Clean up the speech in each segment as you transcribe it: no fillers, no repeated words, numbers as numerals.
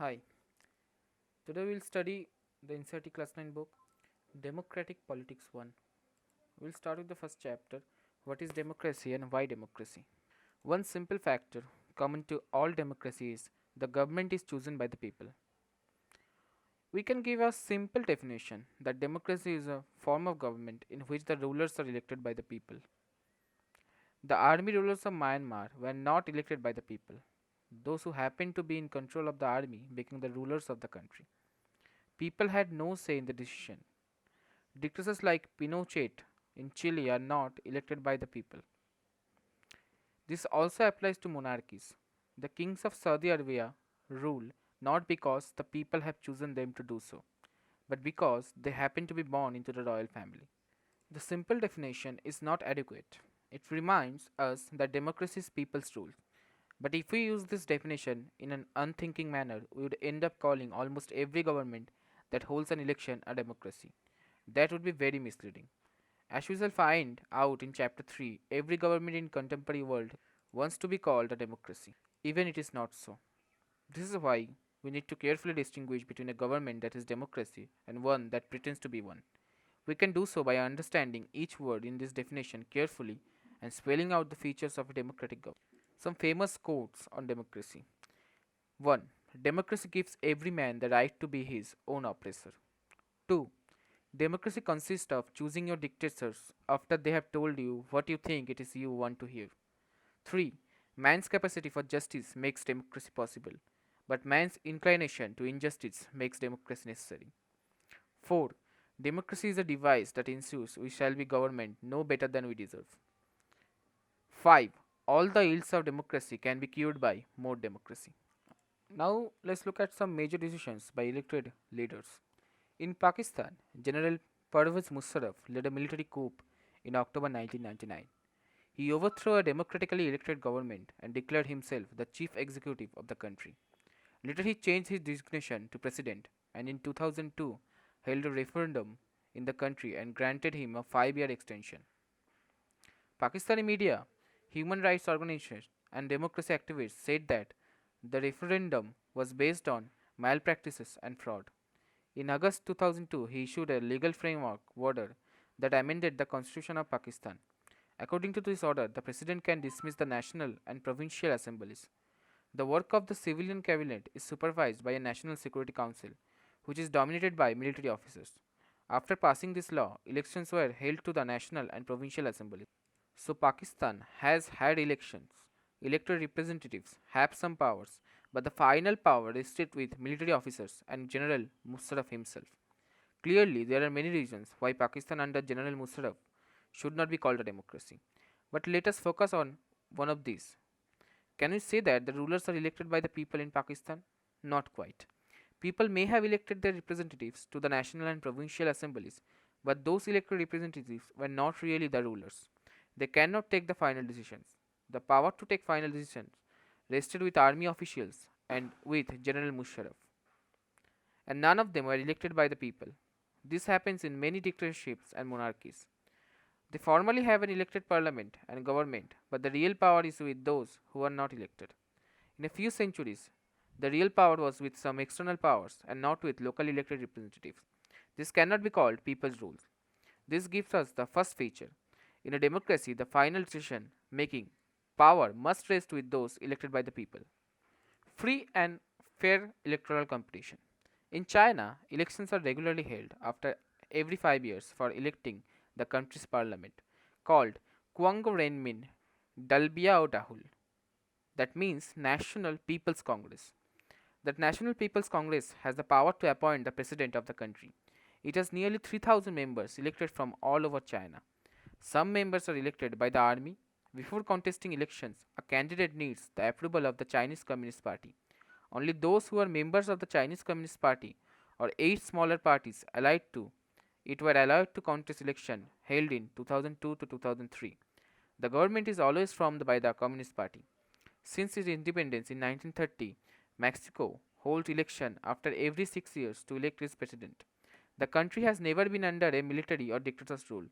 Hi, today we'll study the NCERT Class 9 book Democratic Politics 1. We'll start with the first chapter, what is democracy and why democracy. One simple factor common to all democracy is the government is chosen by the people. We can give a simple definition that democracy is a form of government in which the rulers are elected by the people. The army rulers of Myanmar were not elected by the people. Those who happened to be in control of the army became the rulers of the country. People had no say in the decision. Dictators like Pinochet in Chile are not elected by the people. This also applies to monarchies. The kings of Saudi Arabia rule not because the people have chosen them to do so, but because they happen to be born into the royal family. The simple definition is not adequate. It reminds us that democracy is people's rule. But if we use this definition in an unthinking manner, we would end up calling almost every government that holds an election a democracy. That would be very misleading. As we shall find out in chapter 3, every government in contemporary world wants to be called a democracy, even it is not so. This is why we need to carefully distinguish between a government that is democracy and one that pretends to be one. We can do so by understanding each word in this definition carefully and spelling out the features of a democratic government. Some famous quotes on democracy. 1. Democracy gives every man the right to be his own oppressor. 2. Democracy consists of choosing your dictators after they have told you what you think it is you want to hear. 3. Man's capacity for justice makes democracy possible, but man's inclination to injustice makes democracy necessary. 4. Democracy is a device that ensures we shall be government no better than we deserve. 5. All the ills of democracy can be cured by more democracy. Now let's look at some major decisions by elected leaders. In Pakistan, General Pervez Musharraf led a military coup in October 1999. He overthrew a democratically elected government and declared himself the chief executive of the country. Later, he changed his designation to president and in 2002 held a referendum in the country and granted him a 5-year extension. Pakistani media, human rights organizations, and democracy activists said that the referendum was based on malpractices and fraud. In August 2002, he issued a legal framework order that amended the Constitution of Pakistan. According to this order, the President can dismiss the national and provincial assemblies. The work of the civilian cabinet is supervised by a National Security Council, which is dominated by military officers. After passing this law, elections were held to the national and provincial assemblies. So Pakistan has had elections. Elected representatives have some powers, but the final power rests with military officers and General Musharraf himself. Clearly, there are many reasons why Pakistan under General Musharraf should not be called a democracy. But let us focus on one of these. Can we say that the rulers are elected by the people in Pakistan? Not quite. People may have elected their representatives to the national and provincial assemblies, but those elected representatives were not really the rulers. They cannot take the final decisions. The power to take final decisions rested with army officials and with General Musharraf, and none of them were elected by the people. This happens in many dictatorships and monarchies. They formally have an elected parliament and government, but the real power is with those who are not elected. In a few centuries, the real power was with some external powers and not with local elected representatives. This cannot be called people's rule. This gives us the first feature. In a democracy, the final decision making power must rest with those elected by the people. Free and fair electoral competition. In China, elections are regularly held after every 5 years for electing the country's parliament, called Kuanggo Renmin Dalbiao Dahul. That means National People's Congress. That National People's Congress has the power to appoint the president of the country. It has nearly 3,000 members elected from all over China. Some members are elected by the army. Before contesting elections, a candidate needs the approval of the Chinese Communist Party. Only those who are members of the Chinese Communist Party or 8 smaller parties allied to it were allowed to contest election held in 2002 to 2003. The government is always formed by the Communist Party. Since its independence in 1930, Mexico holds election after every 6 years to elect its president. The country has never been under a military or dictator's rule,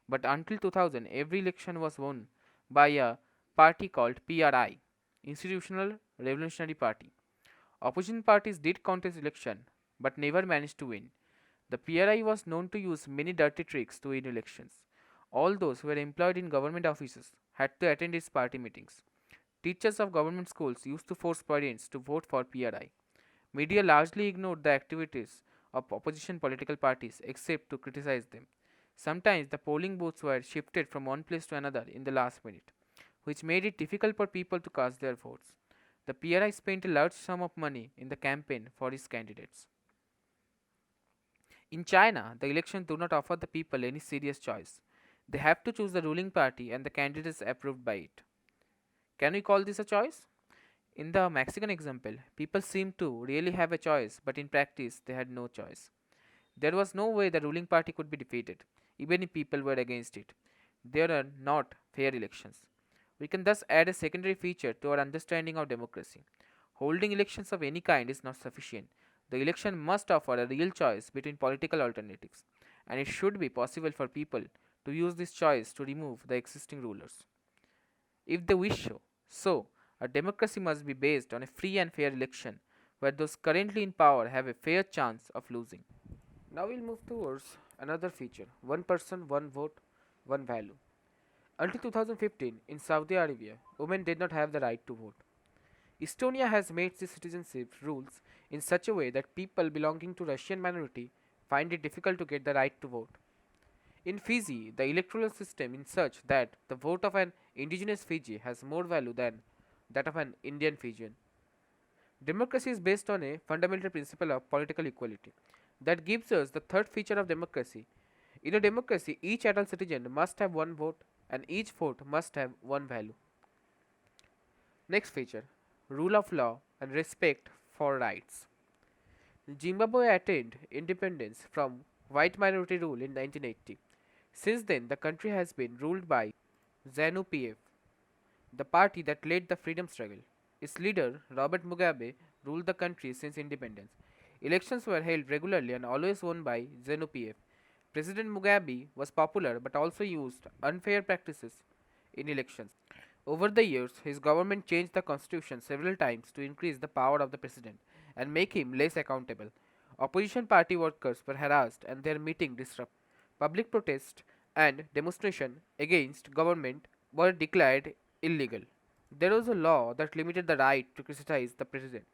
but until 2000, every election was won by a party called PRI, Institutional Revolutionary Party. Opposition parties did contest election but never managed to win. The PRI was known to use many dirty tricks to win elections. All those who were employed in government offices had to attend its party meetings. Teachers of government schools used to force parents to vote for PRI. Media largely ignored the activities of opposition political parties except to criticize them. Sometimes the polling booths were shifted from one place to another in the last minute, which made it difficult for people to cast their votes. The PRI spent a large sum of money in the campaign for its candidates. In China, the elections do not offer the people any serious choice. They have to choose the ruling party and the candidates approved by it. Can we call this a choice? In the Mexican example, people seemed to really have a choice, but in practice, they had no choice. There was no way the ruling party could be defeated, even if people were against it. There are not fair elections. We can thus add a secondary feature to our understanding of democracy. Holding elections of any kind is not sufficient. The election must offer a real choice between political alternatives, and it should be possible for people to use this choice to remove the existing rulers. If they wish so, a democracy must be based on a free and fair election where those currently in power have a fair chance of losing. Now we'll move towards another feature: one person, one vote, one value. Until 2015, in Saudi Arabia, women did not have the right to vote. Estonia has made its citizenship rules in such a way that people belonging to Russian minority find it difficult to get the right to vote. In Fiji, the electoral system is such that the vote of an indigenous Fiji has more value than that of an Indian Fijian. Democracy is based on a fundamental principle of political equality. That gives us the third feature of democracy. In a democracy, each adult citizen must have one vote and each vote must have one value. Next feature: rule of law and respect for rights. Zimbabwe attained independence from white minority rule in 1980. Since then, the country has been ruled by ZANU-PF, the party that led the freedom struggle. Its leader, Robert Mugabe, ruled the country since independence. Elections were held regularly and always won by ZANU-PF. President Mugabe was popular but also used unfair practices in elections. Over the years, his government changed the constitution several times to increase the power of the president and make him less accountable. Opposition party workers were harassed and their meeting disrupted. Public protest and demonstration against government were declared illegal. There was a law that limited the right to criticize the president.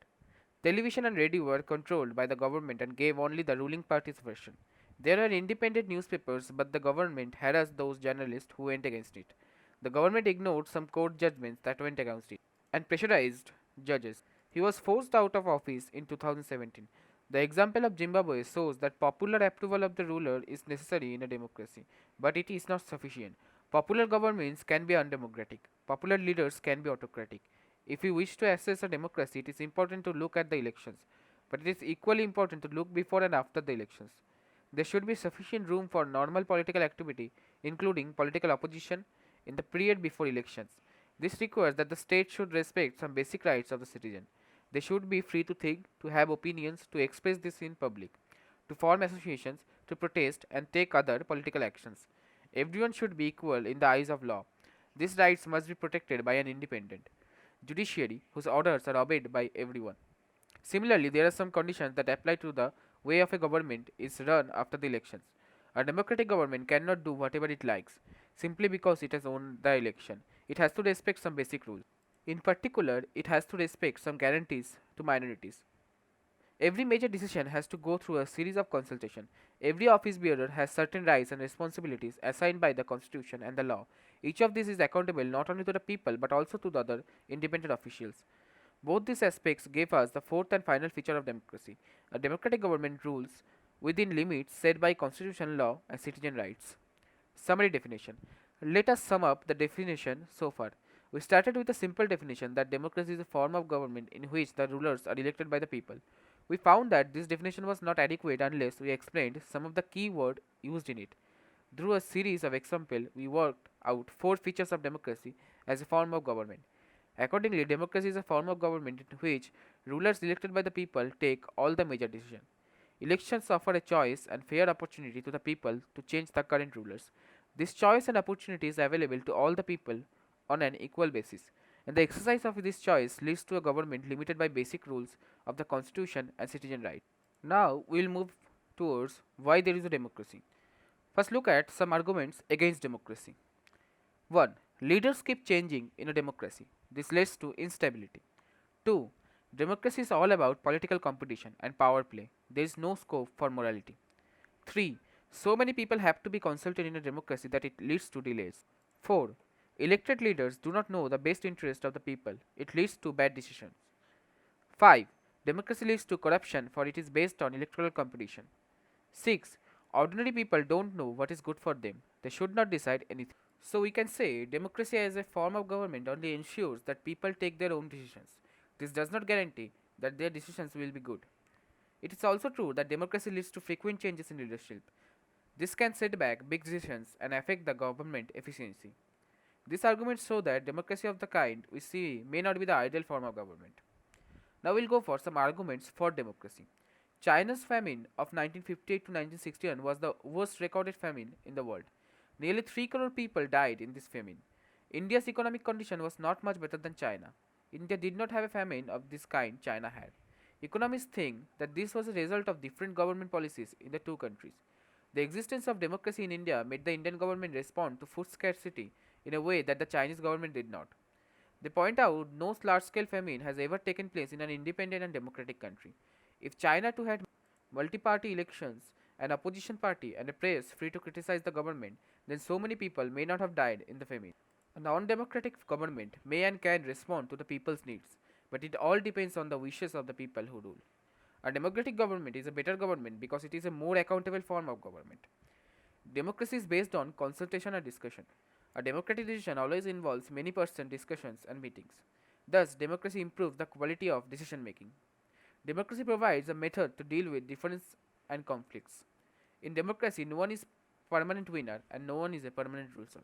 Television and radio were controlled by the government and gave only the ruling party's version. There were independent newspapers, but the government harassed those journalists who went against it. The government ignored some court judgments that went against it and pressurized judges. He was forced out of office in 2017. The example of Zimbabwe shows that popular approval of the ruler is necessary in a democracy, but it is not sufficient. Popular governments can be undemocratic. Popular leaders can be autocratic. If we wish to assess a democracy, it is important to look at the elections, but it is equally important to look before and after the elections. There should be sufficient room for normal political activity, including political opposition, in the period before elections. This requires that the state should respect some basic rights of the citizen. They should be free to think, to have opinions, to express this in public, to form associations, to protest, and take other political actions. Everyone should be equal in the eyes of law. These rights must be protected by an independent judiciary whose orders are obeyed by everyone. Similarly, there are some conditions that apply to the way of a government is run after the elections. A democratic government cannot do whatever it likes simply because it has won the election. It has to respect some basic rules. In particular, it has to respect some guarantees to minorities. Every major decision has to go through a series of consultation. Every office bearer has certain rights and responsibilities assigned by the constitution and the law. Each of these is accountable not only to the people but also to the other independent officials. Both these aspects give us the fourth and final feature of democracy. A democratic government rules within limits set by constitution, law, and citizen rights. Summary definition. Let us sum up the definition so far. We started with a simple definition that democracy is a form of government in which the rulers are elected by the people. We found that this definition was not adequate unless we explained some of the key words used in it. Through a series of examples, we worked out four features of democracy as a form of government. Accordingly, democracy is a form of government in which rulers elected by the people take all the major decisions. Elections offer a choice and fair opportunity to the people to change the current rulers. This choice and opportunity is available to all the people on an equal basis. and the exercise of this choice leads to a government limited by basic rules of the constitution and citizen rights. Now we will move towards why there is a democracy. First, look at some arguments against democracy. 1. Leaders keep changing in a democracy. This leads to instability. 2. Democracy is all about political competition and power play. There is no scope for morality. 3. So many people have to be consulted in a democracy that it leads to delays. 4. Elected leaders do not know the best interest of the people. It leads to bad decisions. 5. Democracy leads to corruption for it is based on electoral competition. 6. Ordinary people don't know what is good for them. They should not decide anything. So we can say democracy as a form of government only ensures that people take their own decisions. This does not guarantee that their decisions will be good. It is also true that democracy leads to frequent changes in leadership. This can set back big decisions and affect the government efficiency. These arguments show that democracy of the kind we see may not be the ideal form of government. Now we'll go for some arguments for democracy. China's famine of 1958 to 1961 was the worst recorded famine in the world. Nearly 3 crore people died in this famine. India's economic condition was not much better than China. India did not have a famine of this kind China had. Economists think that this was a result of different government policies in the two countries. The existence of democracy in India made the Indian government respond to food scarcity in a way that the Chinese government did not. They point out no large scale famine has ever taken place in an independent and democratic country. If China too had multi party elections, an opposition party, and a press free to criticize the government, then so many people may not have died in the famine. A non democratic government may and can respond to the people's needs, but it all depends on the wishes of the people who rule. A democratic government is a better government because it is a more accountable form of government. Democracy is based on consultation and discussion. A democratic decision always involves many person discussions and meetings. Thus, democracy improves the quality of decision making. Democracy provides a method to deal with differences and conflicts. In democracy, no one is permanent winner and no one is a permanent loser.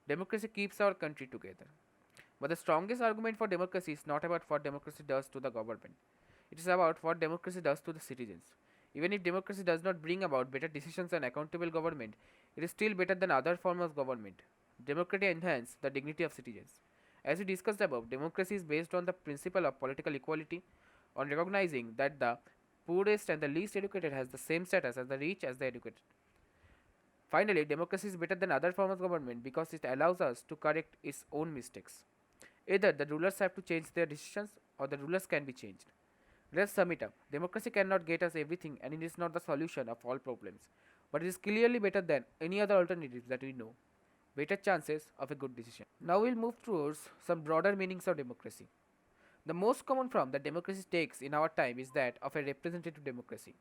Democracy keeps our country together. But the strongest argument for democracy is not about what democracy does to the government. It is about what democracy does to the citizens. Even if democracy does not bring about better decisions and accountable government, it is still better than other forms of government. Democracy enhances the dignity of citizens. As we discussed above, democracy is based on the principle of political equality, on recognizing that the poorest and the least educated has the same status as the rich as the educated. Finally, democracy is better than other forms of government because it allows us to correct its own mistakes. Either the rulers have to change their decisions or the rulers can be changed. Let's sum it up. Democracy cannot get us everything and it is not the solution of all problems, but it is clearly better than any other alternatives that we know. Better chances of a good decision. Now we'll move towards some broader meanings of democracy. The most common form that democracy takes in our time is that of a representative democracy.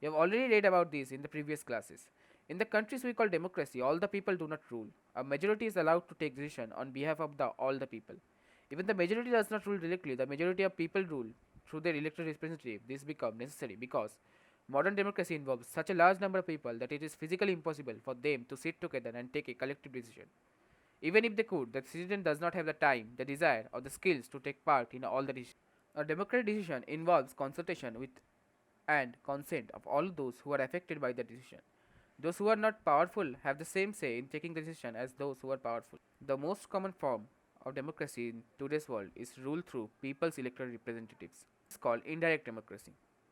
You have already read about this in the previous classes. In the countries we call democracy, all the people do not rule. A majority is allowed to take decision on behalf of all the people. Even the majority does not rule directly, the majority of people rule through their elected representative. This becomes necessary because modern democracy involves such a large number of people that it is physically impossible for them to sit together and take a collective decision. Even if they could, the citizen does not have the time, the desire, or the skills to take part in all the decisions. A democratic decision involves consultation with and consent of all those who are affected by the decision. Those who are not powerful have the same say in taking the decision as those who are powerful. The most common form of democracy in today's world is rule through people's elected representatives. It's called indirect democracy.